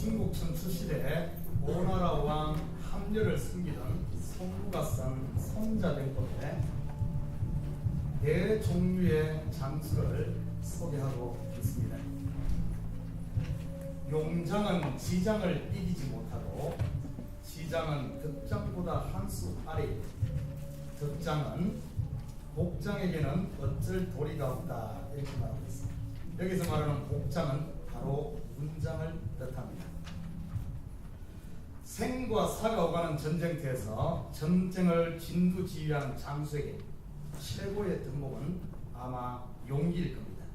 중국 천추시대에 오나라 왕 함려를 섬기던 성무가산 손자병법에 네 종류의 장수를 소개하고 있습니다. 용장은 지장을 이기지 못하고 지장은 덕장보다 한 수 아래, 덕장은 복장에게는 어쩔 도리가 없다 이렇게 말하고 있습니다. 여기서 말하는 복장은 바로 문장을 뜻합니다. 생과 사가 오가는 전쟁터에서 전쟁을 진두지휘한 장수에게 최고의 덕목은 아마 용기일 겁니다.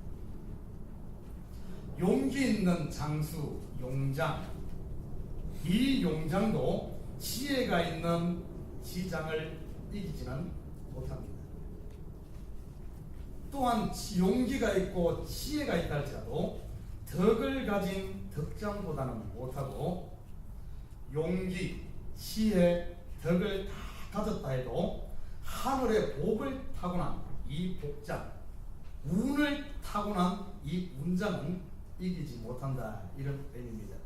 용기 있는 장수, 용장. 이 용장도 지혜가 있는 지장을 이기지는 못합니다. 또한 용기가 있고 지혜가 있다 할지라도 덕을 가진 덕장보다는 못하고 용기, 지혜, 덕을 다 가졌다 해도 하늘의 복을 타고난 이 복장, 운을 타고난 이 운장은 이기지 못한다 이런 의미입니다.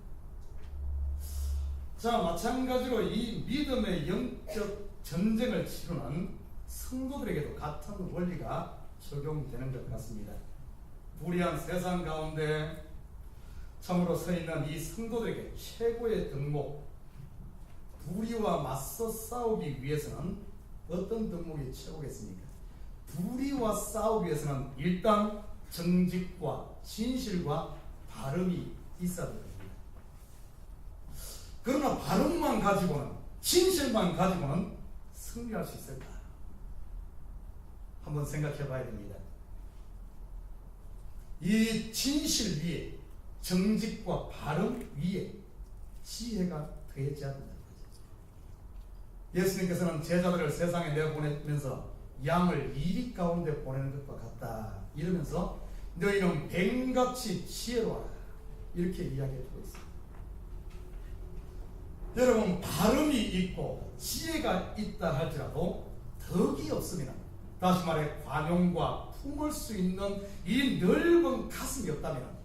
자, 마찬가지로 이 믿음의 영적 전쟁을 치르는 성도들에게도 같은 원리가 적용되는 것 같습니다. 불의한 세상 가운데 참으로 서 있는 이 성도들에게 최고의 덕목, 불의와 맞서 싸우기 위해서는 어떤 덕목이 최고겠습니까? 불의와 싸우기 위해서는 일단 정직과 진실과 바름이 있어야 됩니다. 그러나 바름만 가지고는, 진실만 가지고는 승리할 수 있을까? 한번 생각해 봐야 됩니다. 이 진실 위에, 정직과 바름 위에 지혜가 더해져야 된다는 거죠. 예수님께서는 제자들을 세상에 내보내면서 양을 이리 가운데 보내는 것과 같다 이러면서 너희는 뱀같이 지혜로워라 이렇게 이야기해주고 있습니다. 여러분, 바름이 있고 지혜가 있다 할지라도 덕이 없으면, 다시 말해 관용과 품을 수 있는 이 넓은 가슴이 없다면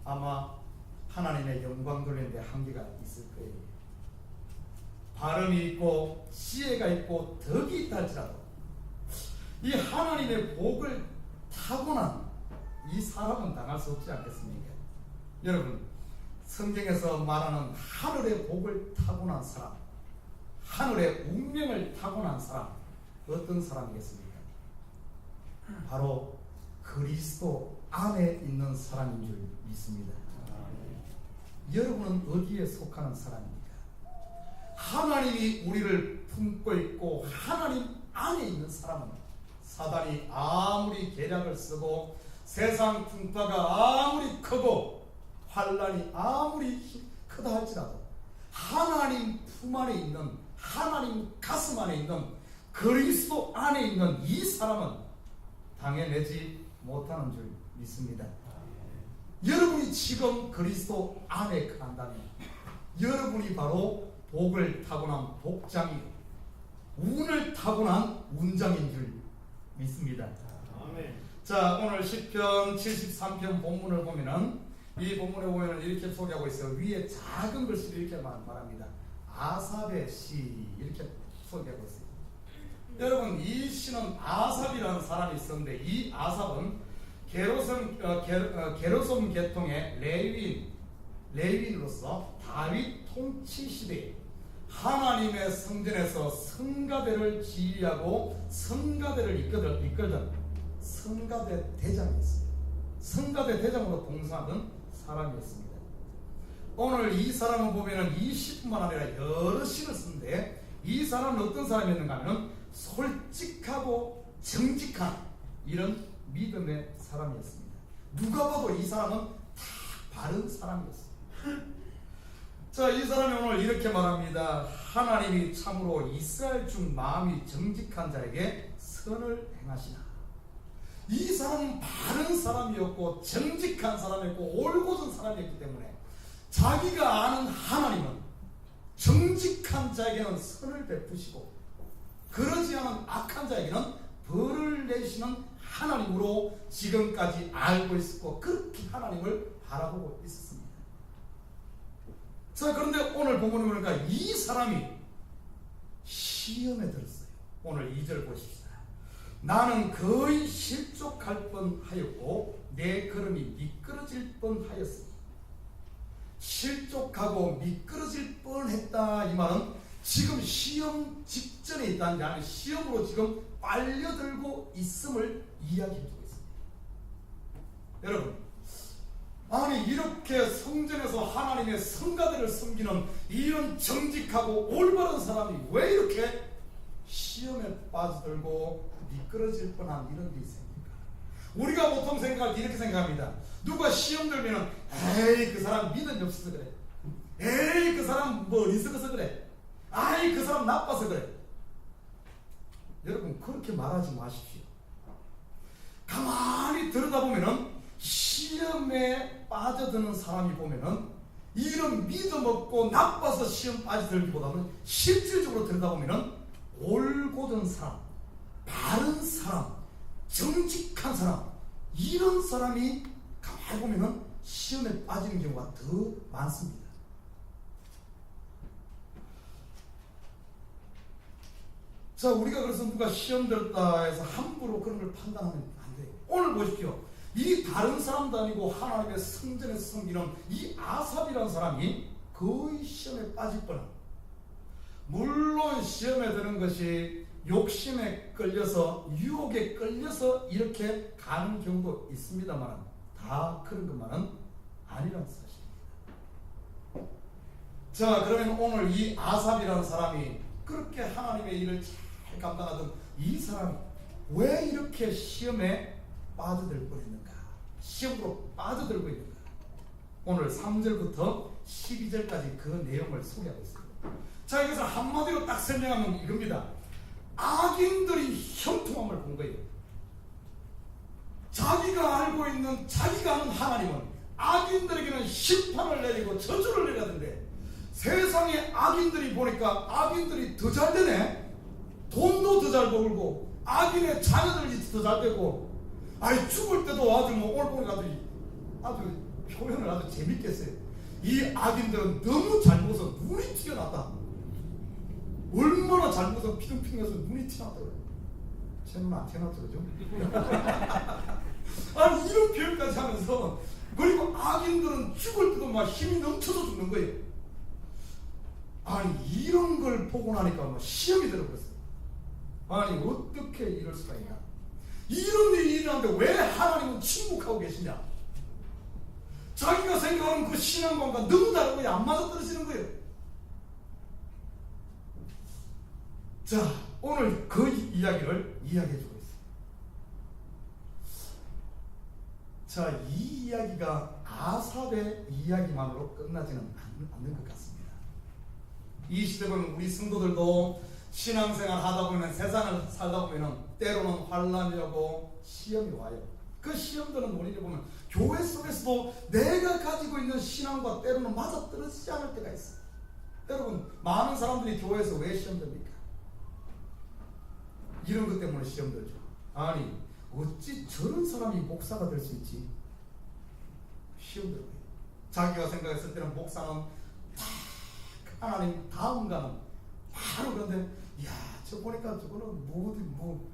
아마 하나님의 영광 돌리는 데 한계가 있을 거예요. 바름이 있고 지혜가 있고 덕이 있다 할지라도 이 하나님의 복을 타고난 이 사람은 당할 수 없지 않겠습니까? 여러분, 성경에서 말하는 하늘의 복을 타고난 사람, 하늘의 운명을 타고난 사람, 어떤 사람이겠습니까? 바로 그리스도 안에 있는 사람인 줄 믿습니다. 여러분은 어디에 속하는 사람입니까? 하나님이 우리를 품고 있고 하나님 안에 있는 사람은 사단이 아무리 계략을 쓰고 세상 풍파가 아무리 크고 환란이 아무리 크다 할지라도 하나님 품 안에 있는, 하나님 가슴 안에 있는 그리스도 안에 있는 이 사람은 당해내지 못하는 줄 믿습니다. 여러분이 지금 그리스도 안에 간다면 여러분이 바로 복을 타고난 복장이고 운을 타고난 운장인 줄 믿습니다. 아멘. 자, 오늘 시편 73편 본문을 보면은, 이 본문에 보면 이렇게 소개하고 있어요. 위에 작은 글씨로 이렇게 말합니다. 아삽의 시 이렇게 소개하고 있어요. 여러분, 이 시는 아삽이라는 사람이 있었는데 이 아삽은 게르솜 계통의 레위인으로서 다윗 통치 시대에 하나님의 성전에서 성가대를 지휘하고 성가대를 이끌던 성가대 대장이었습니다. 성가대 대장으로 봉사하던 사람이었습니다. 오늘 이 사람을 보면은 이 시뿐만 아니라 여러 시를 쓰는데 이 사람은 어떤 사람이었는가 하면 솔직하고 정직한 이런 믿음의 사람이었습니다. 누가 봐도 이 사람은 다 바른 사람이었습니다. 자, 이 사람이 오늘 이렇게 말합니다. 하나님이 참으로 이스라엘 중 마음이 정직한 자에게 선을 행하시나. 이 사람은 바른 사람이었고 정직한 사람이었고 올곧은 사람이었기 때문에 자기가 아는 하나님은 정직한 자에게는 선을 베푸시고 그러지 않은 악한 자에게는 벌을 내시는 하나님으로 지금까지 알고 있었고 그렇게 하나님을 바라보고 있었습니다. 자, 그런데 오늘 본문을 보니까 이 사람이 시험에 들었어요. 오늘 2절 보십시다. 나는 거의 실족할 뻔하였고 내 걸음이 미끄러질 뻔하였으니. 실족하고 미끄러질 뻔했다 이 말은 지금 시험 직전에 있다는 게 아니라 시험으로 지금 빨려들고 있음을 이야기해주고 있습니다. 여러분, 아니 이렇게 성전에서 하나님의 성가대를 섬기는 이런 정직하고 올바른 사람이 왜 이렇게 시험에 빠져들고 미끄러질 뻔한 이런 일이 생깁니까? 우리가 보통 생각할 때 이렇게 생각합니다. 누가 시험 들면은 에이 그 사람 믿음이 없어서 그래. 에이 그 사람 뭐 어리석어서 그래. 아이 그 사람 나빠서 그래. 여러분 그렇게 말하지 마십시오. 가만히 들여다보면은 시험에 빠져드는 사람이 보면은 이런 믿음 없고 나빠서 시험 빠져들기보다는 실질적으로 들여다보면은 올곧은 사람, 바른 사람, 정직한 사람, 이런 사람이 가만히 보면은 시험에 빠지는 경우가 더 많습니다. 자, 우리가 그래서 누가 시험 들었다 해서 함부로 그런 걸 판단하면 안 돼요. 오늘 보십시오. 이 다른 사람도 아니고 하나님의 성전에서 섬기는 이 아삽이라는 사람이 거의 시험에 빠질 뻔한, 물론 시험에 드는 것이 욕심에 끌려서 유혹에 끌려서 이렇게 가는 경우도 있습니다만 다 그런 것만은 아니라는 사실입니다. 자, 그러면 오늘 이 아삽이라는 사람이 그렇게 하나님의 일을 잘 감당하던 이 사람이 왜 이렇게 시험에 빠져들 뻔했는가? 시험으로 빠져들고 있는가? 오늘 3절부터 12절까지 그 내용을 소개하고 있습니다. 자, 여기서 한마디로 딱 설명하면 이겁니다. 악인들이 형통함을 본 거예요. 자기가 알고 있는, 자기가 아는 하나님은 악인들에게는 심판을 내리고 저주를 내려는데 세상에 악인들이 보니까 악인들이 더 잘 되네. 돈도 더 잘 벌고 악인의 자녀들이 더 잘 되고, 아니 죽을 때도 아주 뭐 오늘 보니까 아주 표현을 아주 재밌게 했어요. 이 악인들은 너무 잘못해서 눈이 튀어났다. 얼마나 잘못해서 피둥피둥해서 눈이 튀어났다고요. 제 눈은 안 튀어났죠, 그죠? 아니 이런 표현까지 하면서, 그리고 악인들은 죽을 때도 막 힘이 넘쳐서 죽는 거예요. 아니 이런 걸 보고 나니까 막 시험이 들어버렸어요. 아니 어떻게 이럴 수가 있냐? 이런 일이 일어나는데 왜 하나님은 침묵하고 계시냐? 자기가 생각하는 그 신앙관과 너무 다른 거예요. 안 맞아떨어지는 거예요. 자, 오늘 그 이야기를 이야기해주고 있어요. 자, 이 이야기가 아삽의 이야기만으로 끝나지는 않는 것 같습니다. 이 시대 보면 우리 성도들도 신앙생활 하다 보면, 세상을 살다 보면 때로는 환난이 오고 시험이 와요. 그 시험들은 원인을 보면 교회 속에서도 내가 가지고 있는 신앙과 때로는 맞아떨어지지 않을 때가 있어요. 여러분, 많은 사람들이 교회에서 왜 시험 듭니까? 이런 것 때문에 시험 들죠. 아니 어찌 저런 사람이 목사가 될 수 있지? 시험 들어요. 자기가 생각했을 때는 목사는 딱 하나님 다음가는 바로, 그런데 야, 저 보니까 저거는 뭐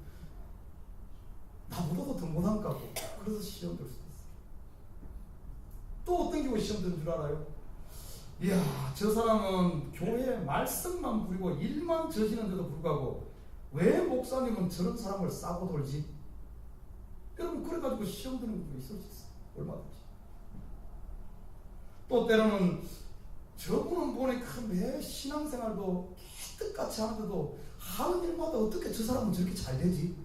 나보다도 더 못한 것 같고, 그래서 시험 들 수도 있어요. 또 어떤 경우에 시험 드는 줄 알아요? 이야, 저 사람은 교회에 말씀만 부리고 일만 저지는데도 불구하고 왜 목사님은 저런 사람을 싸고 돌지? 여러분, 그래가지고 시험 드는 분이 있을 수 있어요. 얼마든지. 또 때로는 저분은 보니까 매 신앙생활도 깨끗같이 하는데도 하는 일마다 어떻게 저 사람은 저렇게 잘 되지?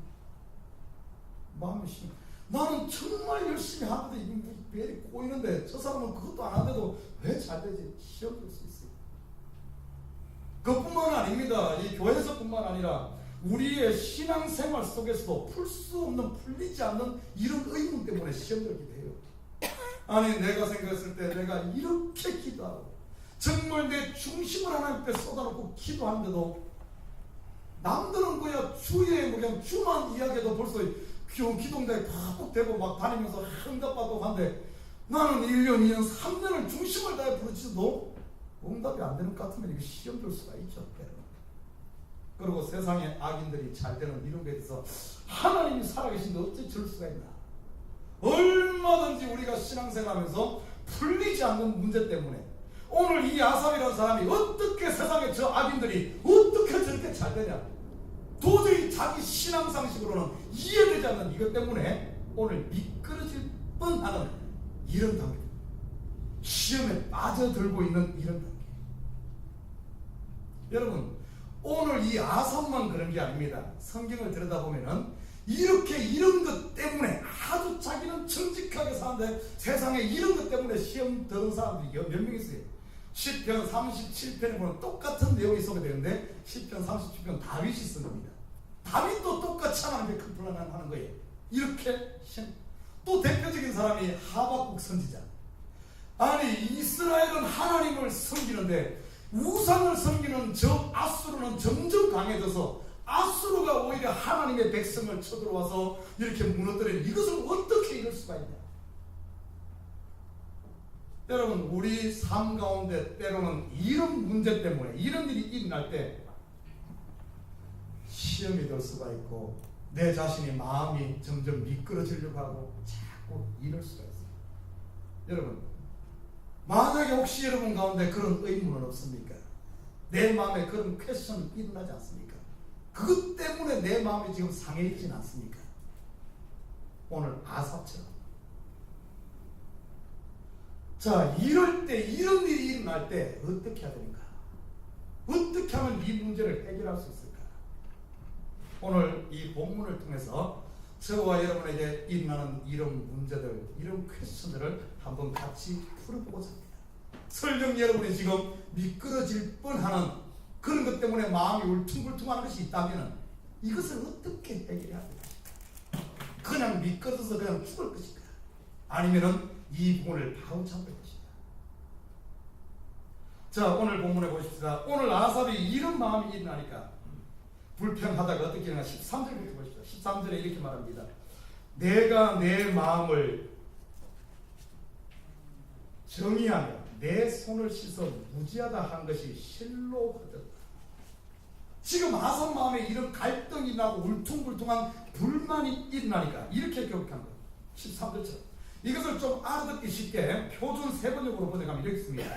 마음이 심해. 나는 정말 열심히 하는데 매일이 꼬이는데 저 사람은 그것도 안 하는데도 왜 잘 되지? 시험 들 수 있어요. 그뿐만 아닙니다. 이 교회에서뿐만 아니라 우리의 신앙생활 속에서도 풀 수 없는, 풀리지 않는 이런 의문 때문에 시험 들기도 해요. 아니 내가 생각했을 때 내가 이렇게 기도하고 정말 내 중심을 하나님 앞에 쏟아놓고 기도하는데도 남들은 그냥 주에 그냥 주만 이야기해도 벌써 기도원장이 팍팍 되고 막 다니면서 응답받고 한데 나는 1년, 2년, 3년을 중심을 다해 부르짖어도 응답이 안 되는 것 같으면 이거 시험 줄 수가 있죠. 그리고 세상에 악인들이 잘 되는 이런 거에 대해서 하나님이 살아계신데 어찌 줄 수가 있나. 얼마든지 우리가 신앙생활하면서 풀리지 않는 문제 때문에 오늘 이 아삽이라는 사람이 어떻게 세상에 저 악인들이 어떻게 저렇게 잘 되냐, 도저히 자기 신앙상식으로는 이해되지 않는 이것 때문에 오늘 미끄러질 뻔하는 이런 단계, 시험에 빠져들고 있는 이런 단계. 여러분, 오늘 이 아삽만 그런 게 아닙니다. 성경을 들여다보면은 이렇게 이런 것 때문에 아주 자기는 정직하게 사는데 세상에 이런 것 때문에 시험 들은 사람들이 몇 명 있어요. 시편 37편에 보면 똑같은 내용이 소개되는데 시편 37편 다윗이 쓴 겁니다. 다윗도 똑같이 하나님께 컴플레인하는 거예요. 이렇게 또 대표적인 사람이 하박국 선지자. 아니, 이스라엘은 하나님을 섬기는데 우상을 섬기는 저 아수르는 점점 강해져서 아수르가 오히려 하나님의 백성을 쳐들어와서 이렇게 무너뜨리는, 이것을 어떻게 이럴 수가 있냐. 여러분, 우리 삶 가운데 때로는 이런 문제 때문에 이런 일이 일어날 때 시험이 될 수가 있고 내 자신이 마음이 점점 미끄러지려고 하고 자꾸 이럴 수가 있어요. 여러분, 만약에 혹시 여러분 가운데 그런 의문은 없습니까? 내 마음에 그런 퀘스천이 일어나지 않습니까? 그것 때문에 내 마음이 지금 상해 있지는 않습니까? 오늘 아삽처럼. 자, 이럴 때, 이런 일이 일어날 때 어떻게 해야 됩니까? 어떻게 하면 이 문제를 해결할 수 있을까? 오늘 이 본문을 통해서 저와 여러분에게 일어나는 이런 문제들, 이런 퀘스천들을 한번 같이 풀어보고자 합니다. 설령 여러분이 지금 미끄러질 뻔하는 그런 것 때문에 마음이 울퉁불퉁한 것이 있다면 이것을 어떻게 해결해야 될까? 그냥 미끄러져서 그냥 죽을 것인가? 아니면은 이 부분을 바로 잡을 것인가? 자, 오늘 본문에 보십시다. 오늘 아삽이 이런 마음이 일어나니까 불평하다가 어떻게 일어나? 13절부터 보십시다. 13절에 이렇게 말합니다. 내가 내 마음을 정의하며 내 손을 씻어 무지하다 한 것이 실로 하더라. 지금 아삽 마음에 이런 갈등이 나고 울퉁불퉁한 불만이 일어나니까 이렇게 교육한 거예요. 13절처럼. 이것을 좀 알아듣기 쉽게 표준 세번역으로 번역하면 이렇게 씁니다.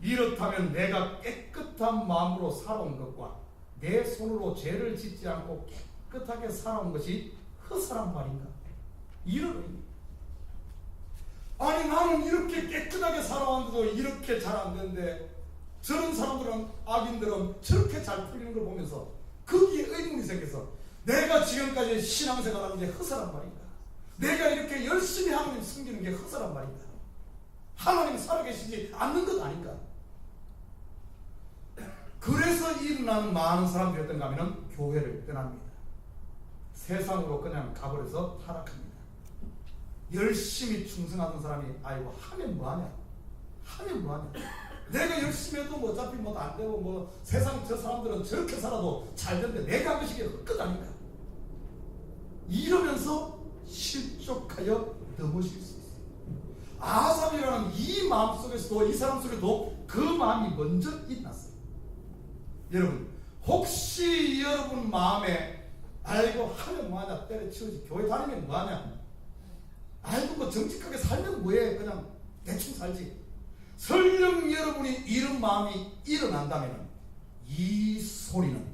이렇다면 내가 깨끗한 마음으로 살아온 것과 내 손으로 죄를 짓지 않고 깨끗하게 살아온 것이 허술한 말인가? 이런 의미. 아니, 나는 이렇게 깨끗하게 살아왔는데도 이렇게 잘 안 되는데 저런 사람들은, 악인들은 저렇게 잘 풀리는 걸 보면서 거기에 의문이 생겨서 내가 지금까지 신앙생활하는 게 허술한 말인가? 내가 이렇게 열심히 하나님 섬기는 게 허술한 말인가? 하나님이 살아계시지 않는 것 아닌가? 그래서 일어나는 많은 사람들이 어떤가 하면 교회를 떠납니다. 세상으로 그냥 가버려서 타락합니다. 열심히 충성하던 사람이 아이고 하면 뭐하냐? 하면 뭐하냐? 내가 열심히 해도 뭐 어차피 뭐 안 되고 뭐 세상 저 사람들은 저렇게 살아도 잘 되는데 내가 한 것이 헛것 아닌가? 이러면서 실족하여 넘어질 수 있어요. 아삽이라는 이 마음 속에서도, 이 사람 속에도 그 마음이 먼저 일어났어요. 여러분, 혹시 여러분 마음에 아이고 하면 뭐하냐, 때려치우지, 교회 다니면 뭐하냐, 아이고 뭐 정직하게 살면 뭐해, 그냥 대충 살지. 설령 여러분이 이런 마음이 일어난다면 이 소리는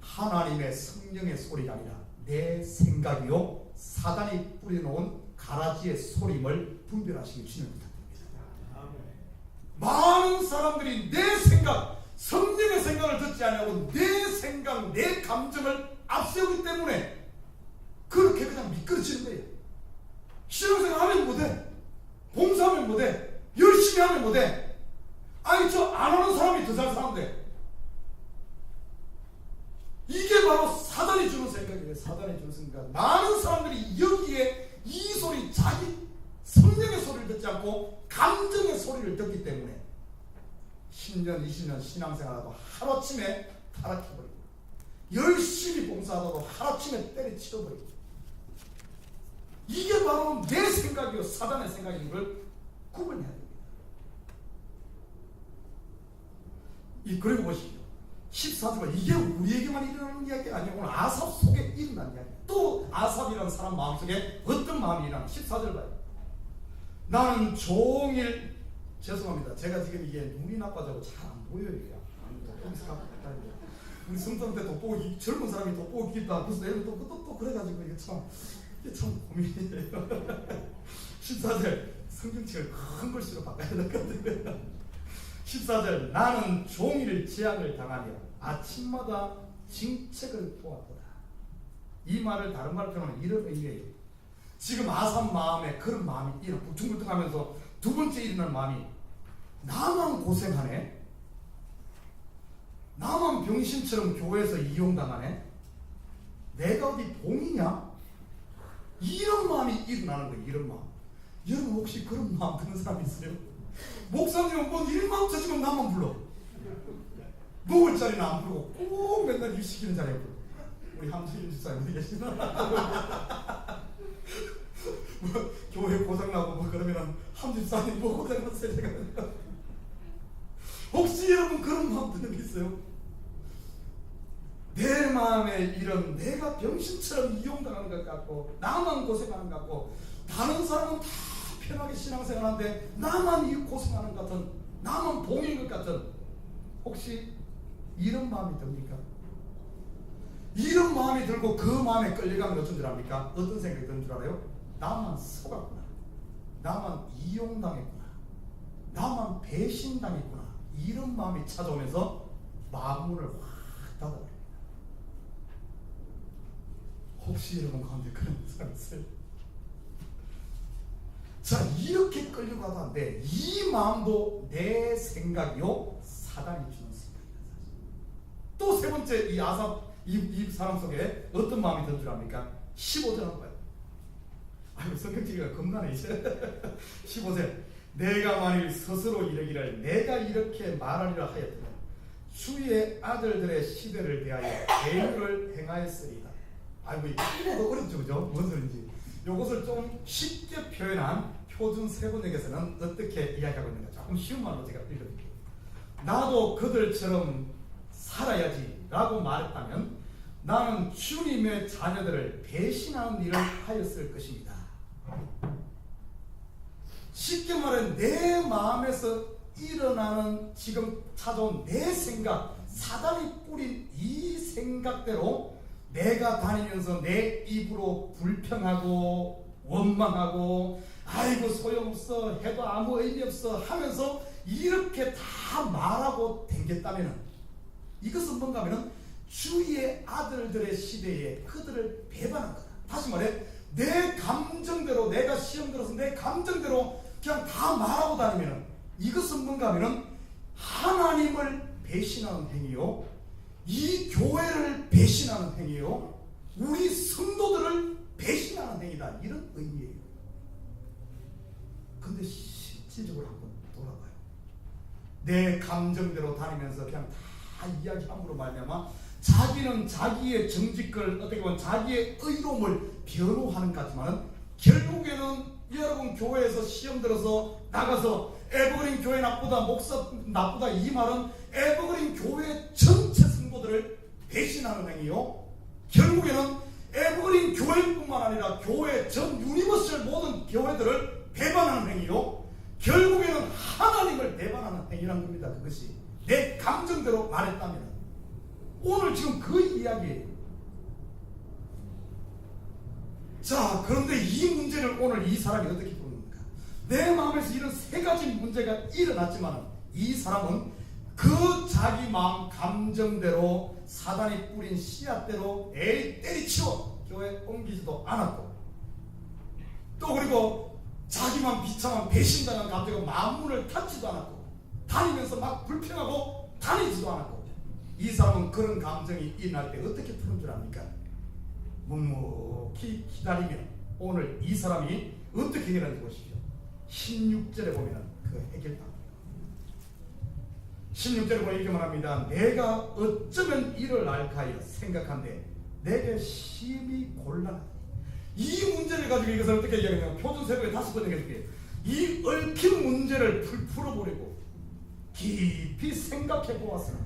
하나님의 성령의 소리가 아니라 내 생각이요 사단이 뿌려놓은 가라지의 소림을 분별하시기 주님을 부탁드립니다. 많은 사람들이 내 생각, 성령의 생각을 듣지 않냐고 내 생각, 내 감정을 앞세우기 때문에 그렇게 그냥 미끄러지는 거예요. 신앙생활 하면 못해, 봉사하면 못해, 열심히 하면 못해. 아니 저 안 하는 사람이 더 잘 사는데. 이게 바로 사단이 주는 생각이에요. 사단이 주는 생각. 많은 사람들이 여기에 이 소리, 자기 성령의 소리를 듣지 않고 감정의 소리를 듣기 때문에 10년, 20년 신앙생활하고 하루아침에 타락해버리고, 열심히 봉사하다가 하루아침에 때려치워버리고, 이게 바로 내 생각이요 사단의 생각인 걸 구분해야 됩니다. 그리고 보십시오. 14절은 이게 우리에게만 일어나는 이야기가 아니고 오늘 아삽 속에 일어난 이야기. 또 아삽이라는 사람 마음속에 어떤 마음이 일어나? 14절 봐요. 나는 종일, 죄송합니다. 제가 지금 이게 눈이 나빠져서 잘 안 보여요. 우리 성도한테 돋보기, 젊은 사람이 돋보기 기도 하고 내일 또 그래가지고 이게 참 고민이에요. 14절 성경책을 큰 글씨로 바꿔야 될 것 같아요. 14절 나는 종일 재앙을 당하며 아침마다 징책을 보았도다. 이 말을 다른 말로 표현하면 이런 의미예요. 지금 아삽 마음에 그런 마음이 부퉁부퉁하면서 두 번째 일어난 마음이 나만 고생하네, 나만 병신처럼 교회에서 이용당하네, 내가 어디 봉이냐, 이런 마음이 일어나는 거예요. 이런 마음. 여러분 혹시 그런 마음 드는 사람 있어요? 목사님은 뭐 일만 터지면 나만 불러, 먹을 자리는 안 부르고 꼭 맨날 일 시키는 자리에 불러. 우리 함수인 집사님 어디 계시나? 뭐, 교회 고장나고 뭐 그러면은 함집사님 뭐 고장났어요 제가. 혹시 여러분 그런 마음 드는 게 있어요? 내 마음에 이런 내가 병신처럼 이용당하는 것 같고 나만 고생하는 것 같고 다른 사람은 다 편하게 신앙생활하는데 나만 이 고생하는 것 같은, 나만 봉인 것 같은, 혹시 이런 마음이 듭니까? 이런 마음이 들고 그 마음에 끌려가면 어떤 줄 압니까? 어떤 생각이 드는 줄 알아요? 나만 속았구나, 나만 이용당했구나, 나만 배신당했구나, 이런 마음이 찾아오면서 마음문을 확 닫아버립니다. 혹시 여러분 가운데 그런 사람 있어요? 자, 이렇게 끌려가도 안 돼. 이 마음도 내 생각이요 사단이 주는 생각이다. 또 세 번째 이 아삽 이 사람 속에 어떤 마음이 든 줄 압니까? 15절 한번 봐요. 아이고 성경책이가 겁나네 이제. 15절 내가 만일 스스로 이르기를 내가 이렇게 말하리라 하였더니 주의 아들들의 시대를 대하여 계율을 행하였으리다. 아이고 이거 어렵죠, 그죠? 뭔 소리인지. 이것을 좀 쉽게 표현한 표준 세번역에서는 어떻게 이야기하고 있는가 조금 쉬운 말로 제가 읽어드릴게요. 나도 그들처럼 살아야지 라고 말했다면 나는 주님의 자녀들을 배신하는 일을 하였을 것입니다. 쉽게 말해 내 마음에서 일어나는 지금 찾아온 내 생각, 사단이 뿌린 이 생각대로 내가 다니면서 내 입으로 불평하고 원망하고 아이고 소용없어 해도 아무 의미 없어 하면서 이렇게 다 말하고 댕겼다면 이것은 뭔가 하면 주의 아들들의 시대에 그들을 배반한 거다. 다시 말해 내 감정대로, 내가 시험 들어서 내 감정대로 그냥 다 말하고 다니면 이것은 뭔가 하면 하나님을 배신하는 행위요, 이 교회를 배신하는 행위요, 우리 성도들을 배신하는 행위다, 이런 의미예요. 근데 실질적으로 한번 돌아봐요. 내 감정대로 다니면서 그냥 다 이야기함으로 말미암아 자기는 자기의 정직을 어떻게 보면 자기의 의로움을 변호하는 것 같지만 결국에는 여러분 교회에서 시험 들어서 나가서 에버그린 교회 나쁘다, 목사 나쁘다, 이 말은 에버그린 교회 전체 성도들을 배신하는 행위요, 결국에는 에버그린 교회뿐만 아니라 교회 전 유니버설 모든 교회들을 배반하는 행위요, 결국에는 하나님을 배반하는 행위라는 겁니다. 그것이 내 감정대로 말했다면 오늘 지금 그 이야기예요. 자, 그런데 이 문제를 오늘 이 사람이 어떻게 푸는가? 내 마음에서 이런 세 가지 문제가 일어났지만 이 사람은 그 자기 마음 감정대로 사단이 뿌린 씨앗대로 때리치워 교회에 옮기지도 않았고, 또 그리고 자기만 비참한 배신당한 감정으로 마음문을 닫지도 않았고 다니면서 막 불평하고 다니지도 않았고, 이 사람은 그런 감정이 일어날 때 어떻게 푸는 줄 압니까? 묵묵히 기다리면 오늘 이 사람이 어떻게 해결하는지 보십시오. 16절에 보면 그 해결답니다. 16절에 보면 이렇게 말합니다. 내가 어쩌면 이를 알까 하여 생각한데 내게 심히 곤란하다. 이 문제를 가지고 이것을 어떻게 이야기하냐면 표준 세번에 다시 번역해줄게요. 이 얽힌 문제를 풀어보려고 깊이 깊이 생각해 보았으나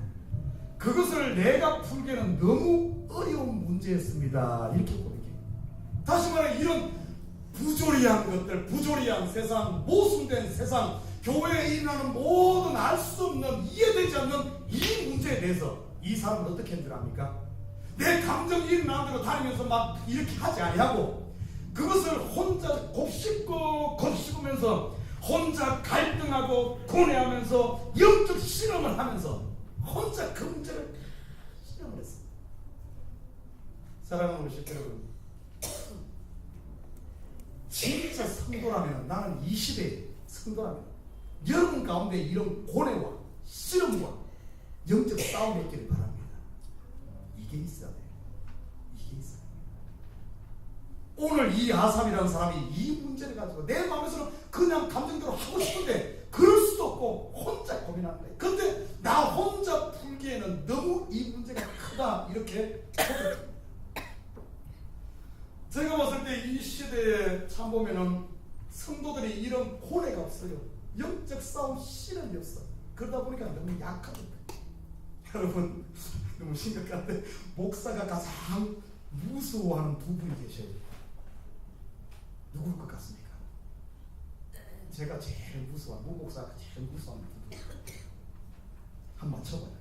그것을 내가 풀기에는 너무 어려운 문제였습니다. 이렇게 고백해요. 다시 말해 이런 부조리한 것들, 부조리한 세상, 모순된 세상, 교회에 일어나는 모든 알 수 없는, 이해되지 않는 이 문제에 대해서 이 사람은 어떻게 했는 줄 압니까? 내 감정이 일어나는 대로 다니면서 막 이렇게 하지 아니하고 그것을 혼자 곱씹으면서 혼자 갈등하고 고뇌하면서 영적 실험을 하면서 혼자 그 문제를 실험을 했습니다. 사랑하는 우리 식구 여러분, 진짜 성도라면, 나는 20대 성도라면 여러분 가운데 이런 고뇌와 실험과 영적 싸움이 있기를 바랍니다. 이게 있어야 돼요. 이게 있어야 돼요. 오늘 이 아삽이라는 사람이 이 문제를 가지고 내 마음에서는 그냥 감정대로 하고 싶은데 그럴 수도 없고 혼자 고민하는 거예요. 근데 나 혼자 풀기에는 너무 이 문제가 크다, 이렇게 고백합니다. 제가 봤을 때 이 시대에 참 보면은 성도들이 이런 고뇌가 없어요. 영적 싸움 실험이 없어. 그러다 보니까 너무 약하거든요. 여러분, 너무 심각한데 목사가 가장 무서워하는 두 분이 계셔요. 누구일 것 같습니까? 제가 제일 무서워하는, 목사가 제일 무서워하는 두 분. 한번 맞춰봐요.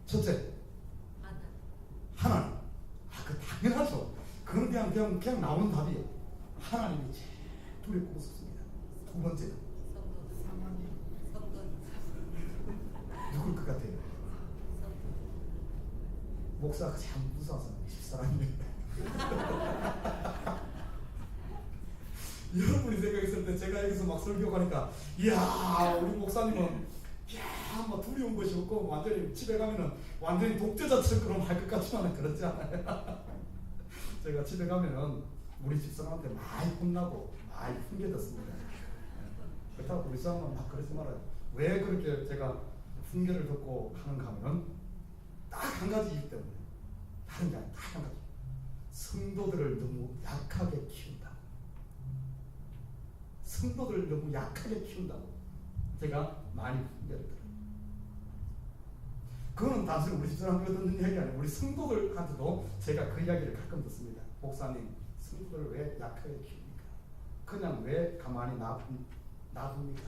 첫째, 하나님. 그 당연하죠. 그건 그냥 나오는 답이에요. 하나님이 제일 두렵고 무섭습니다. 두 번째는 누굴 것 같아요? 목사가 참 무서워서 집사람입니다. 여러분이 생각했을 때 제가 여기서 막 설교하니까 이야, 우리 목사님은 이야, 뭐 두려운 것이 없고 완전히 집에 가면은 완전히 독재자처럼 할 것 같지만 그렇지 않아요. 제가 집에 가면은 우리 집사람한테 많이 혼나고 많이 훈계됐습니다. 그렇다고 우리 사람은 막 그러지 말아요. 왜 그렇게 제가 훈계를 듣고 하는가 하면 딱 한 가지 이유 때문에, 다른 게 아니라 딱 한 가지. 성도들을 너무 약하게 키운다. 성도들을 너무 약하게 키운다고 제가 많이 훈계를 들어요. 그거는 단순히 우리 집사람한테 듣는 이야기 아니에요. 우리 성도들한테도 제가 그 이야기를 가끔 듣습니다. 목사님, 성도들을 왜 약하게 키웁니까? 그냥 왜 가만히 놔둡니까?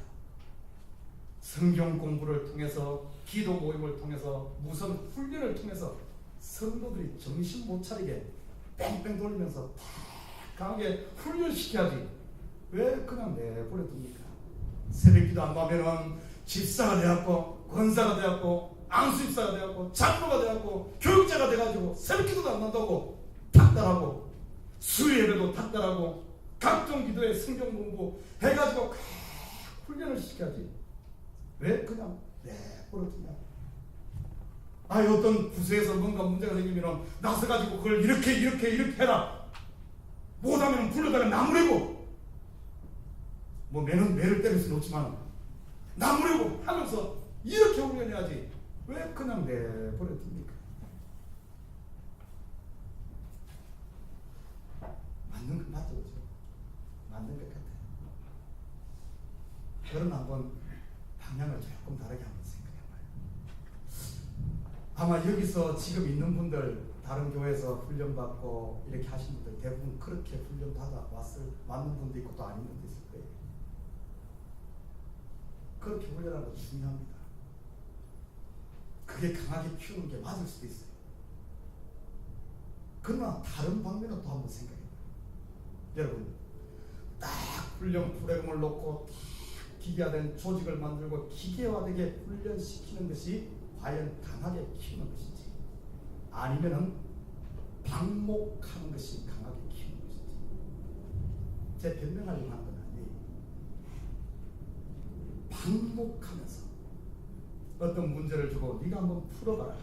성경 공부를 통해서, 기도 모임을 통해서, 무슨 훈련을 통해서 성도들이 정신 못 차리게 뺑뺑 돌리면서 강하게 훈련시켜야지 왜 그냥 내버려 둡니까? 새벽기도 안 가면은 집사가 되었고 권사가 되었고 앙수집사가 되었고 장로가 되었고 교육자가 돼가지고 새벽기도도 안 난다고 닥달하고, 수요예배도 닥달하고, 각종 기도에 성경 공부 해가지고 훈련을 시켜야지 왜 그냥 내버려 두냐? 어떤 부서에서 뭔가 문제가 생기면 나서가지고 그걸 이렇게 해라, 못하면 불러다가 나무래고, 뭐 매를 때릴 수는 없지만 나무래고 하면서 이렇게 훈련해야지 왜 그냥 내버려 둡니까? 맞는 것 맞죠? 맞는 것 같아요. 저는 한번 방향을 조금 다르게 한번 생각해봐요. 아마 여기서 지금 있는 분들, 다른 교회에서 훈련받고 이렇게 하신 분들 대부분 그렇게 훈련받아 맞는 분도 있고 또 아닌 분도 있을 거예요. 그렇게 훈련하는 거 중요합니다. 그게 강하게 키우는 게 맞을 수도 있어요. 그러나 다른 방면은 또 한번 생각해봐요. 여러분, 딱 훈련 프로그램을 놓고 기계화된 조직을 만들고 기계화되게 훈련시키는 것이 과연 강하게 키우는 것인지, 아니면은 방목하는 것이 강하게 키우는 것인지. 제 변명하려고 하는 건 아니에요. 방목하면서 어떤 문제를 주고 네가 한번 풀어봐라.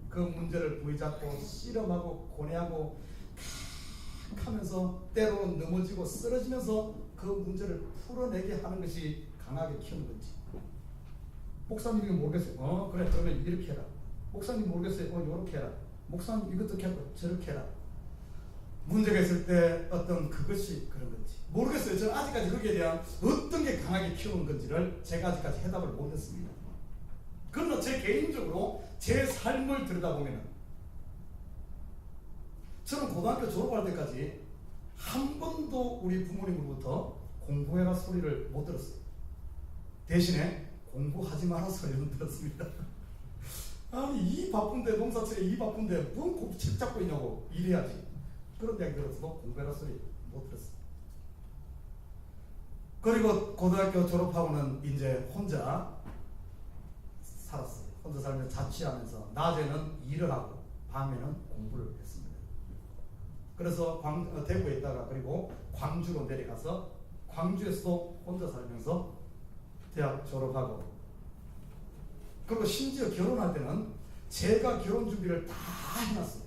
그 문제를 부여잡고 실험하고 고뇌하고 하면서 때로는 넘어지고 쓰러지면서 그 문제를 풀어내게 하는 것이 강하게 키우는 건지. 목사님 이거 모르겠어요. 그래, 그러면 이렇게 해라. 목사님 모르겠어요. 이렇게 해라. 목사님 이것도 하고 저렇게 해라. 문제가 있을 때 어떤 그것이 그런 건지 모르겠어요. 저는 아직까지 거기에 대한 어떤 게 강하게 키우는 건지를 제가 아직까지 해답을 못 냈습니다. 그러나 제 개인적으로 제 삶을 들여다보면 저는 고등학교 졸업할 때까지 한 번도 우리 부모님으로부터 공부해라 소리를 못 들었어요. 대신에 공부하지 마라 소리는 들었습니다. 아니 이 바쁜데 농사철에 이 바쁜데 뭔 책 잡고 있냐고 일해야지. 그런 이야기 들었어도 공부해라 소리 못 들었어요. 그리고 고등학교 졸업하고는 이제 혼자 살았어요. 혼자 살면서 자취하면서 낮에는 일을 하고 밤에는 공부를 했습니다. 그래서 대구에 있다가 그리고 광주로 내려가서 광주에서도 혼자 살면서 대학 졸업하고, 그리고 심지어 결혼할 때는 제가 결혼 준비를 다 해놨어요.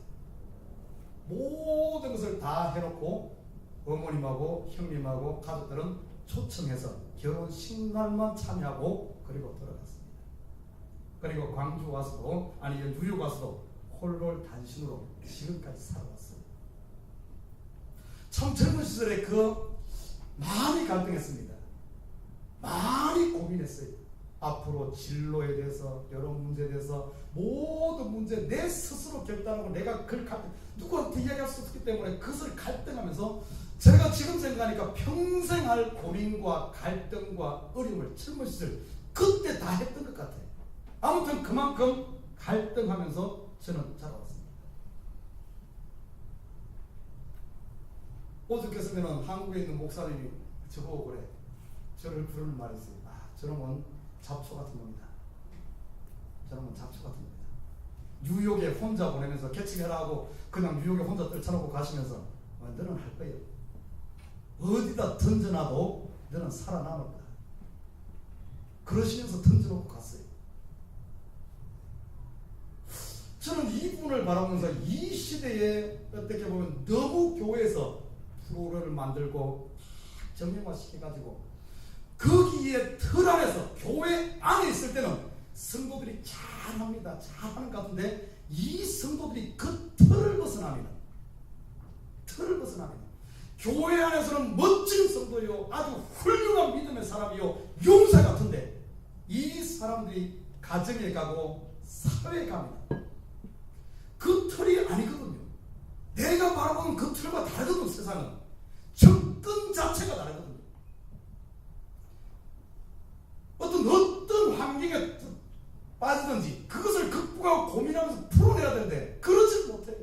모든 것을 다 해놓고 어머님하고 형님하고 가족들은 초청해서 결혼식날만 참여하고 그리고 돌아갔습니다. 그리고 광주 와서도 뉴욕 와서도 홀로 단신으로 지금까지 살아왔어요. 참 젊은 시절에 많이 갈등했습니다. 많이 고민했어요. 앞으로 진로에 대해서 여러 문제에 대해서 모든 문제 내 스스로 결단하고 내가 누구한테 이야기할 수 없기 때문에 그것을 갈등하면서 제가 지금 생각하니까 평생 할 고민과 갈등과 어려움을 젊은 시절 그때 다 했던 것 같아요. 아무튼 그만큼 갈등하면서 저는 자라왔습니다. 어저께서는 한국에 있는 목사님이 저보고 그래, 저를 부르는 말이 있어요. 저놈은 잡초 같은 겁니다. 저놈은 잡초 같은 겁니다. 뉴욕에 혼자 보내면서 개칭해라 하고 그냥 뉴욕에 혼자 떨쳐놓고 가시면서 너는 할 거예요. 어디다 던져놔도 너는 살아남을 거다. 그러시면서 던져놓고 갔어요. 저는 이분을 바라보면서 이 시대에 어떻게 보면 너무 교회에서 프로그램을 만들고 정형화시켜가지고 거기에 틀 안에서 교회 안에 있을 때는 성도들이 잘합니다. 잘하는 것 같은데 이 성도들이 그 틀을 벗어납니다. 틀을 벗어납니다. 교회 안에서는 멋진 성도요, 아주 훌륭한 믿음의 사람이요, 용사 같은데 이 사람들이 가정에 가고 사회에 갑니다. 그 틀이 아니거든요. 내가 바라보는 그 틀과 다르거든. 세상은 접근 자체가 다르거든요. 어떤 환경에 빠지든지 그것을 극복하고 고민하면서 풀어내야 되는데 그러지 못해요.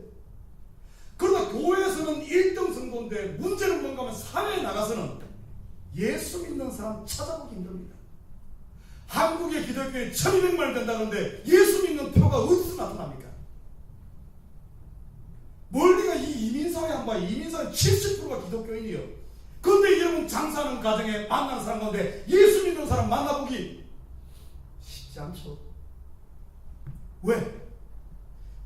그러나 교회에서는 1등 성도인데 문제는 뭔가 하면 사회에 나가서는 예수 믿는 사람 찾아보기 힘듭니다. 한국의 기독교에 1200만 된다는데 예수 믿는 표가 어디서 나타납니까? 멀리가 이 이민사회 한번 봐요. 이민사회 70%가 기독교인이에요. 그런데 여러분 장사하는 가정에 만난 사람 가운데 예수 믿는 사람 만나보기 쉽지 않죠. 왜?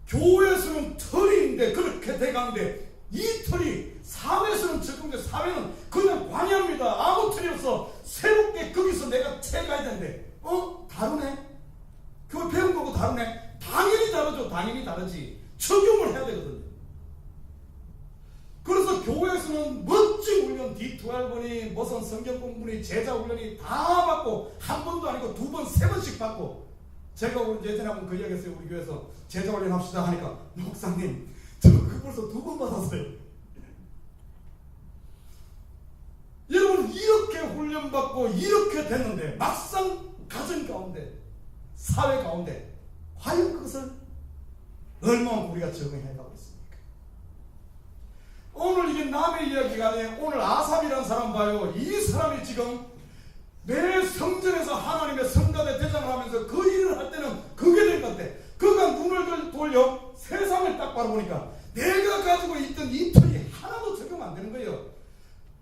교회에서는 틀이 있는데 그렇게 돼가는데 이 틀이 사회에서는 적용돼. 사회는 그냥 관여합니다. 아무 틀이 없어. 새롭게 거기서 내가 채가야 되는데 다르네. 교회 배운 거고 다르네. 당연히 다르죠. 당연히 다르지. 적용을 해야 되거든요. 그래서 교회에서는 멋진 훈련, D12니 무슨 성경 공부니 제자 훈련이 다 받고 한 번도 아니고 두 번, 세 번씩 받고, 제가 예전에 한번 그 이야기 했어요. 우리 교회에서 제자 훈련 합시다 하니까 목사님 저 그 벌써 두 번 받았어요. 여러분 이렇게 훈련받고 이렇게 됐는데 막상 가정 가운데 사회 가운데 과연 그것을 얼마나 우리가 적응해가고 있습니까? 오늘 이게 남의 이야기가 아니에요. 오늘 아삽이라는 사람 봐요. 이 사람이 지금 내 성전에서 하나님의 성가대 대장을 하면서 그 일을 할 때는 그게 될 것 같아. 그가 눈을 돌려 세상을 딱 바라보니까 내가 가지고 있던 이 틀이 하나도 적용 안 되는 거예요.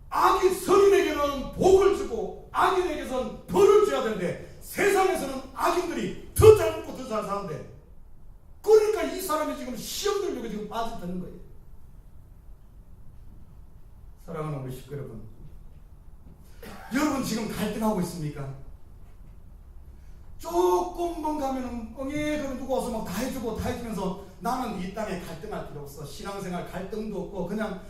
악이 선인에게는 복을 주고 악인에게서는 벌을 줘야 되는데 세상에서는 악인들이 더 잘 먹고 더 잘 사는데, 그러니까 이 사람이 지금 시험 들려고 지금 빠져드는 거예요. 사랑하는 우리 식구 여러분, 여러분 지금 갈등하고 있습니까? 조금만 가면은 그럼 누가 와서 막 다 해주고 다 해주면서 나는 이 땅에 갈등할 필요 없어. 신앙생활 갈등도 없고 그냥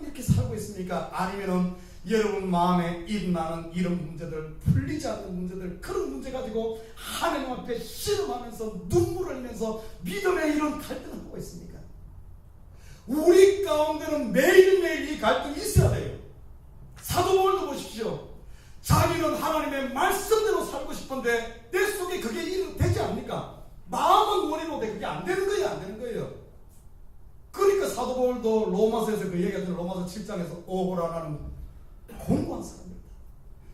이렇게 살고 있습니까? 아니면은 여러분 마음에 일어나는 이런 문제들, 풀리지 않는 문제들, 그런 문제 가지고 하나님 앞에 씨름하면서 눈물을 흘리면서 믿음의 이런 갈등을 하고 있습니까? 우리 가운데는 매일매일 이 갈등이 있어야 돼요. 사도 바울도 보십시오. 자기는 하나님의 말씀대로 살고 싶은데 내 속에 그게 되지 않습니까? 마음은 원해놓되 그게 안 되는 거예요, 안 되는 거예요. 그러니까 사도 바울도 로마서에서 그 얘기하잖아요. 로마서 7장에서 오호라는 공고한 사람입니다.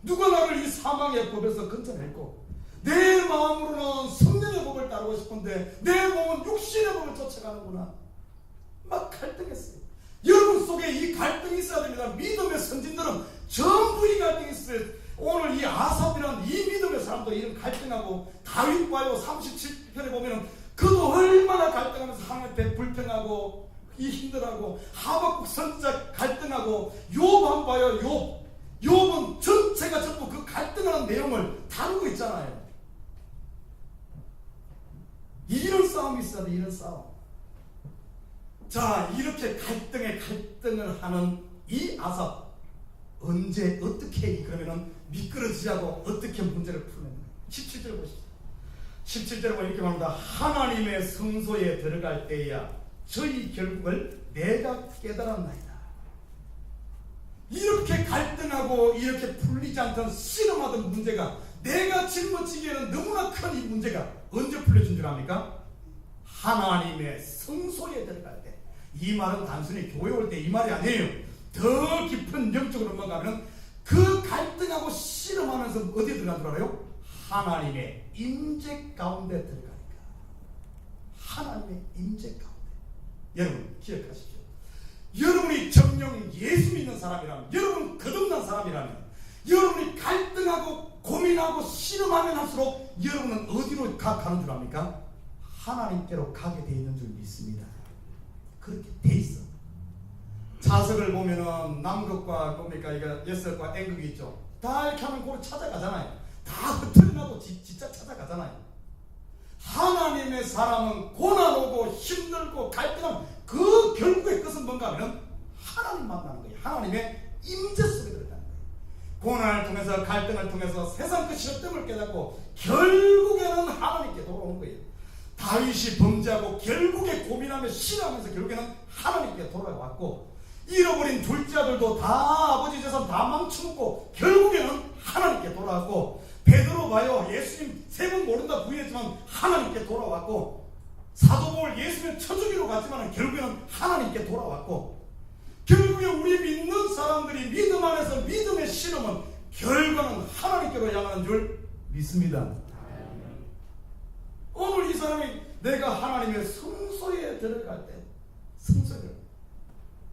누가 나를 이 사망의 법에서 건져냈고, 내 마음으로는 성령의 법을 따르고 싶은데 내 몸은 육신의 법을 쫓아가는구나. 막 갈등했어요. 여러분 속에 이 갈등이 있어야 됩니다. 믿음의 선진들은 전부 이 갈등이 있어요. 오늘 이 아삽이라는 이 믿음의 사람도 이런 갈등하고, 다윗 봐요. 37편에 보면은 그도 얼마나 갈등하면서 하나님 앞에 불평하고 이 힘들하고, 하박국 선지자 갈등하고, 욥 한 봐요. 욥은 전체가 전부 그 갈등하는 내용을 다루고 있잖아요. 이런 싸움이 있어야 돼, 이런 싸움. 자, 이렇게 갈등을 하는 이 아삽, 언제 어떻게 그러면은 미끄러지지 않고 어떻게 문제를 푸는 거예요? 17절 보시죠. 17절에 보면 이렇게 말합니다. 하나님의 성소에 들어갈 때야 저희 결국을 내가 깨달았나이다. 이렇게 갈등하고 이렇게 풀리지 않던 씨름하던 문제가, 내가 짊어지기에는 너무나 큰 이 문제가 언제 풀려진 줄 압니까? 하나님의 성소에 들어갈 때. 이 말은 단순히 교회 올 때 이 말이 아니에요. 더 깊은 영적으로 넘어가면 그 갈등하고 씨름하면서 어디에 들어간 줄 알아요? 하나님의 임재 가운데 들어가니까. 하나님의 임재 가운데. 여러분 기억하십시오. 여러분이 정령 예수 믿는 사람이라면, 여러분 거듭난 사람이라면, 여러분이 갈등하고 고민하고 씨름하면 할수록 여러분은 어디로 가는 줄 압니까? 하나님께로 가게 돼 있는 줄 믿습니다. 그렇게 돼 있어. 자석을 보면은 남극과 뭡니까 이거 S극과 N극이 있죠. 다 이렇게 하면 그걸 찾아가잖아요. 다 흐트러나도 진짜 찾아가잖아요. 하나님의 사람은 고난 오고 힘들고 갈등하면 그 결국의 끝은 뭔가 하면 하나님 만나는 거예요. 하나님의 임재 속에 들어가는 거예요. 고난을 통해서, 갈등을 통해서 세상 그 시험됨을 깨닫고 결국에는 하나님께 돌아오는 거예요. 다윗이 범죄하고 결국에 고민하며 신하면서 결국에는 하나님께 돌아왔고, 잃어버린 둘째 아들도 다 아버지 재산 다 망쳐먹고 결국에는 하나님께 돌아왔고, 베드로 봐요. 예수님 세 번 모른다 부인했지만 하나님께 돌아왔고, 사도 바울 예수님 쳐주기로 갔지만 결국에는 하나님께 돌아왔고, 결국에 우리 믿는 사람들이 믿음 안에서 믿음의 실험은 결과는 하나님께로 향하는 줄 믿습니다. 오늘 이 사람이 내가 하나님의 성소에 들어갈 때, 성소를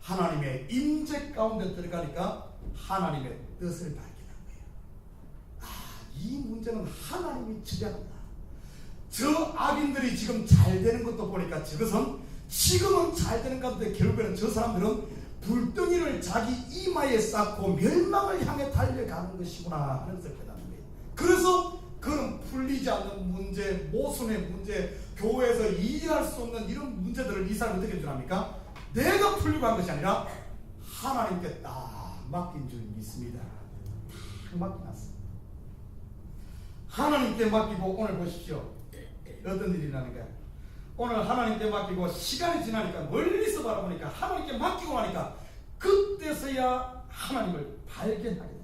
하나님의 임재 가운데 들어가니까 하나님의 뜻을 발견한 거예요. 이 문제는 하나님이 지배한다. 저 악인들이 지금 잘 되는 것도 보니까 저것은 지금은 잘 되는 것 같은데 결국에는 저 사람들은 불덩이를 자기 이마에 쌓고 멸망을 향해 달려가는 것이구나 하는 것을 깨닫는 거예요. 그래서 그런 풀리지 않는 문제, 모순의 문제, 교회에서 이해할 수 없는 이런 문제들을 이 사람이 어떻게 줄 압니까? 내가 풀리고 한 것이 아니라 하나님께 딱 맡긴 줄 믿습니다. 딱 맡겨놨습니다. 하나님께 맡기고 오늘 보십시오. 어떤 일이 나는가? 오늘 하나님께 맡기고 시간이 지나니까 멀리서 바라보니까 하나님께 맡기고 나니까 그때서야 하나님을 발견하게 됩니다.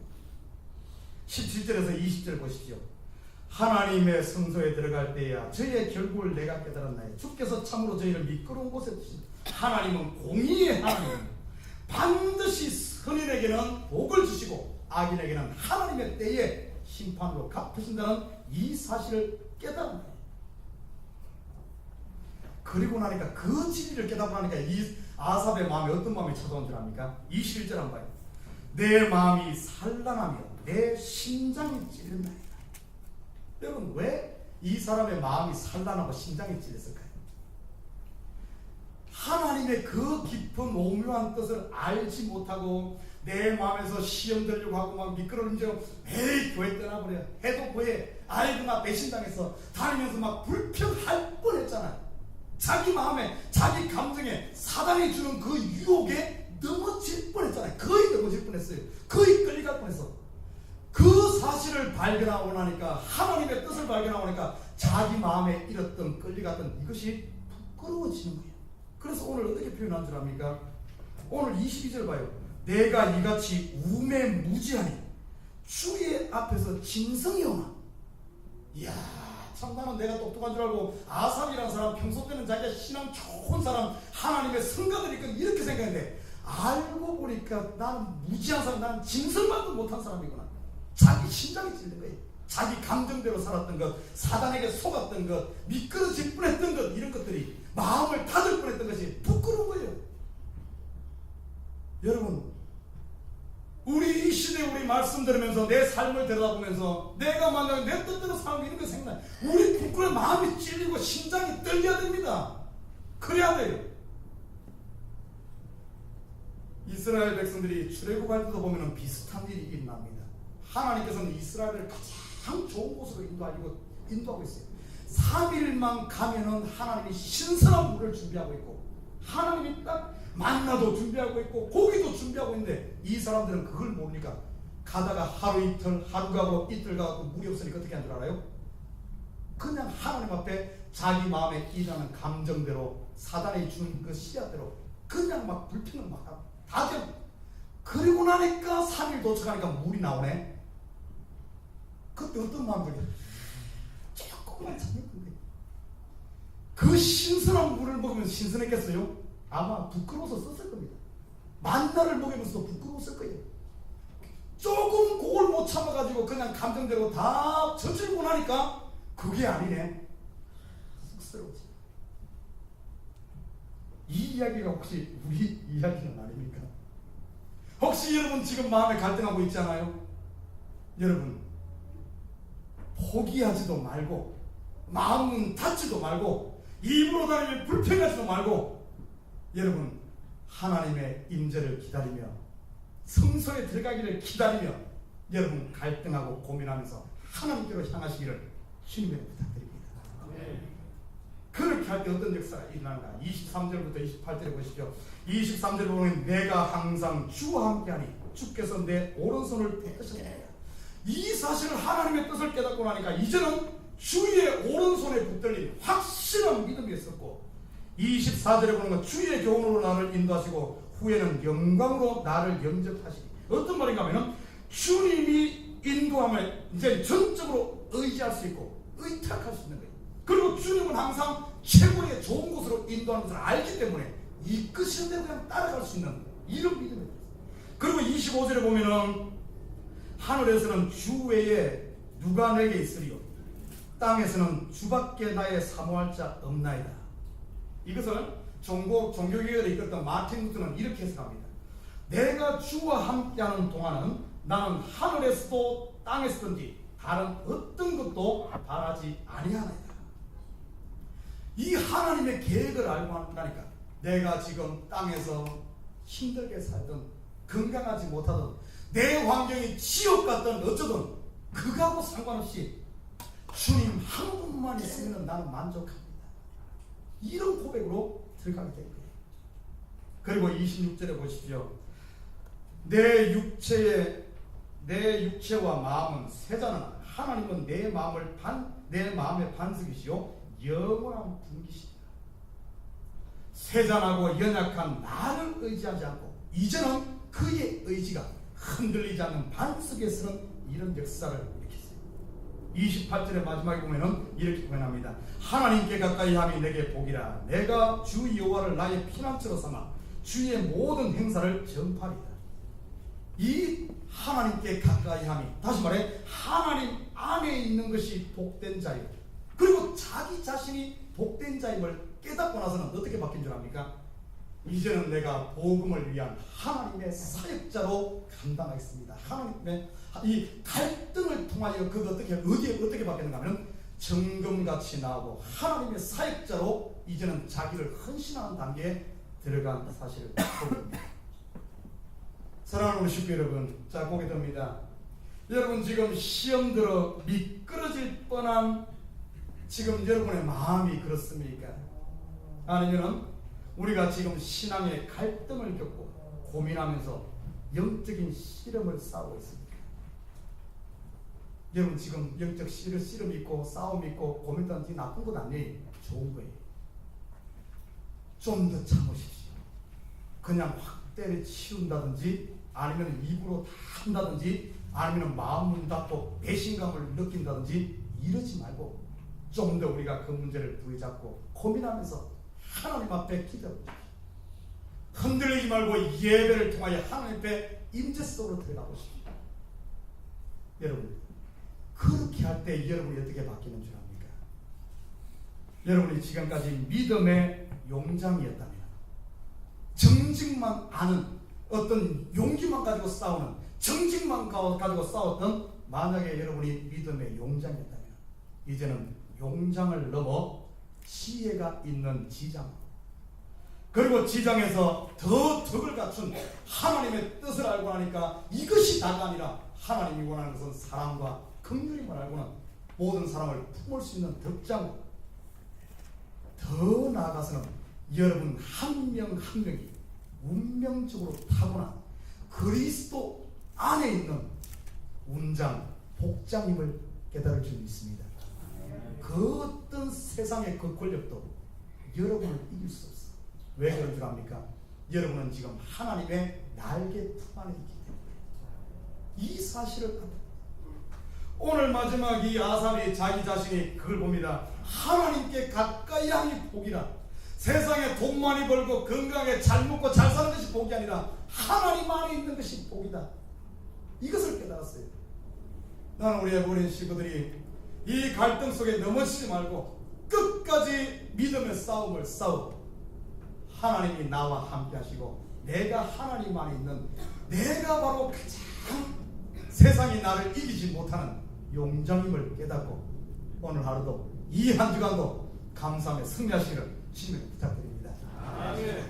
17절에서 20절 보십시오. 하나님의 성소에 들어갈 때야 저희의 결국을 내가 깨달았나요? 주께서 참으로 저희를 미끄러운 곳에 두신다. 하나님은 공의의 하나님, 반드시 선인에게는 복을 주시고 악인에게는 하나님의 때에 심판으로 갚으신다는 이 사실을 깨달은 거예요. 그리고 나니까 그 진리를 깨닫고 나니까 이 아삽의 마음에 어떤 마음이 찾아온 줄 압니까? 21절 한번 봐요. 내 마음이 산란하며 내 심장이 찔린다. 여러분 왜 이 사람의 마음이 산란하고 심장이 찔렸을까요? 하나님의 그 깊은 오묘한 뜻을 알지 못하고 내 마음에서 시험 들려고 하고 막 미끄러운지로 에이 교회 떠나버려 해도 뭐해, 아이고 나 배신당해서 다니면서 막 불평할 뻔했잖아요. 자기 마음에 자기 감정에 사단이 주는 그 유혹에 넘어질 뻔했잖아요. 거의 넘어질 뻔했어요. 거의 끌려갈 뻔했어. 그 사실을 발견하고 나니까, 하나님의 뜻을 발견하고 나니까 자기 마음에 잃었던 끌려갔던 이것이 부끄러워지는 거예요. 그래서 오늘 어떻게 표현한 줄 압니까? 오늘 22절 봐요. 내가 이같이 우매무지하니 주의 앞에서 진성이 오나. 이야, 참 나는 내가 똑똑한 줄 알고 아삽이라는 사람, 평소 때는 자기가 신앙 좋은 사람, 하나님의 성가들이니까 이렇게 생각했는데, 알고 보니까 나는 무지한 사람, 나는 진성만도 못한 사람이구나. 자기 심장이 찔린 거예요. 자기 감정대로 살았던 것, 사단에게 속았던 것, 미끄러질 뻔했던 것, 이런 것들이 마음을 닫을 뻔했던 것이 부끄러운 거예요. 여러분, 우리 이 시대에 우리 말씀 들으면서 내 삶을 들여다보면서 내가 만약 내 뜻대로 살고 있는 거 생각나요. 우리 부끄러운 마음이 찔리고 심장이 떨려야 됩니다. 그래야 돼요. 이스라엘 백성들이 출애굽할 때도 보면 비슷한 일이 일어납니다. 하나님께서는 이스라엘을 가장 좋은 곳으로 인도하고 있어요. 3일만 가면은 하나님이 신선한 물을 준비하고 있고, 하나님이 딱 만나도 준비하고 있고 고기도 준비하고 있는데, 이 사람들은 그걸 모르니까 가다가 하루 이틀, 하루 가고 이틀 가고 물이 없으니까 어떻게 한 줄 알아요? 그냥 하나님 앞에 자기 마음에 일하는 감정대로, 사단이 주는 그 씨앗대로 그냥 막 불평을 막 하고 다 돼. 그리고 나니까 3일 도착하니까 물이 나오네. 그때 어떤 마음들이야? 조금만 참았는데 그 신선한 물을 먹으면 신선했겠어요? 아마 부끄러워서 썼을 겁니다. 만나를 먹으면서도 부끄러웠을 거예요. 조금 그걸 못 참아가지고 그냥 감정대로 다 저질고 나니까 그게 아니네. 쑥스러워지. 이 이야기가 혹시 우리 이야기는 아닙니까? 혹시 여러분 지금 마음에 갈등하고 있잖아요? 여러분, 포기하지도 말고, 마음은 닫지도 말고, 입으로 다니며 불평하지도 말고, 여러분, 하나님의 임재를 기다리며 성소에 들어가기를 기다리며 여러분 갈등하고 고민하면서 하나님께로 향하시기를 주님의 부탁드립니다. 그렇게 할 때 어떤 역사가 일어나는가? 23절부터 28절에 보십시오. 23절에 보면 내가 항상 주와 함께하니 주께서 내 오른손을 대하셨느니라. 이 사실을, 하나님의 뜻을 깨닫고 나니까 이제는 주의 오른손에 붙들린 확실한 믿음이 있었고, 24절에 보는 건 주의 교훈으로 나를 인도하시고 후에는 영광으로 나를 영접하시니. 어떤 말인가 하면 주님이 인도함을 이제 전적으로 의지할 수 있고 의탁할 수 있는 거예요. 그리고 주님은 항상 최고의 좋은 곳으로 인도하는 것을 알기 때문에 이끄시는 대로 그냥 따라갈 수 있는 이런 믿음이 있어요. 그리고 25절에 보면은 하늘에서는 주 외에 누가 내게 있으리요, 땅에서는 주밖에 나의 사모할 자 없나이다. 이것을 종교개혁을 이끌었던 마틴 루터는 이렇게 해석합니다. 내가 주와 함께하는 동안은 나는 하늘에서도 땅에서든지 다른 어떤 것도 바라지 아니하나이다. 이 하나님의 계획을 알고 한다니까 내가 지금 땅에서 힘들게 살든 건강하지 못하든 내 환경이 지옥 같든 어쩌든 그거하고 상관없이 주님 한 분만 있으면 나는 만족합니다. 이런 고백으로 들어가게 된 거예요. 그리고 26절에 보십시오. 내 육체와 마음은 세자나 하나님은 내 마음의 반석이시요 영원한 분기시다. 세잔하고 연약한 나를 의지하지 않고 이제는 그의 의지가 흔들리지 않는 반석에 서는 이런 역사를 일으켰어요. 28절의 마지막에 보면은 이렇게 표현합니다. 하나님께 가까이 함이 내게 복이라. 내가 주 여호와를 나의 피난처로 삼아 주의 모든 행사를 전파하리라. 이 하나님께 가까이 함이, 다시 말해 하나님 안에 있는 것이 복된 자예요. 그리고 자기 자신이 복된 자임을 깨닫고 나서는 어떻게 바뀐 줄 압니까? 이제는 내가 복음을 위한 하나님의 사역자로 감당하겠습니다. 하나님의 이 갈등을 통하여 그가 어떻게 바뀌는가 하면 정금같이 나오고 하나님의 사역자로 이제는 자기를 헌신하는 단계에 들어간 사실을 보입니다. 사랑하는 우리 식구 여러분, 자 보게 됩니다. 여러분 지금 시험 들어 미끄러질 뻔한 지금 여러분의 마음이 그렇습니까? 아니면 우리가 지금 신앙의 갈등을 겪고 고민하면서 영적인 씨름을 싸우고 있습니까? 여러분 지금 영적 씨름 있고 싸움 있고 고민하는 나쁜 것 아니에요. 좋은 거예요. 좀 더 참으십시오. 그냥 확 때려치운다든지 아니면 입으로 다 한다든지 아니면 마음 문 닫고 배신감을 느낀다든지 이러지 말고 좀 더 우리가 그 문제를 부여잡고 고민하면서 하나님 앞에 기도합니다. 흔들리지 말고 예배를 통하여 하나님 앞에 임재 속으로 들어가고 싶습니다. 여러분 그렇게 할 때 여러분이 어떻게 바뀌는 줄 압니까? 여러분이 지금까지 믿음의 용장이었다면 정직만 아는 어떤 용기만 가지고 싸우는 정직만 가지고 싸웠던 만약에 여러분이 믿음의 용장이었다면 이제는 용장을 넘어 지혜가 있는 지장 그리고 지장에서 더 덕을 갖춘 하나님의 뜻을 알고 나니까 이것이 다가 아니라 하나님이 원하는 것은 사랑과 긍휼임을 알고는 모든 사람을 품을 수 있는 덕장 더 나아가서는 여러분 한 명 한 명이 운명적으로 타고난 그리스도 안에 있는 운장, 복장임을 깨달을 줄 믿습니다. 그 어떤 세상의 그 권력도 여러분을 이길 수 없어. 왜 그런 줄 압니까? 여러분은 지금 하나님의 날개 품 안에 있기 때문에 이 사실을 오늘 마지막 이 아삽이 자기 자신이 그걸 봅니다. 하나님께 가까이 하니 복이라. 세상에 돈 많이 벌고 건강하게 잘 먹고 잘 사는 것이 복이 아니라 하나님 안에 있는 것이 복이다. 이것을 깨달았어요. 나는 우리 어린 식구들이 이 갈등 속에 넘어지지 말고 끝까지 믿음의 싸움을 싸우고 하나님이 나와 함께 하시고 내가 하나님 안에 있는 내가 바로 가장 세상이 나를 이기지 못하는 용장임을 깨닫고 오늘 하루도 이 한 주간도 감사하며 승리하시기를 주님께 부탁드립니다.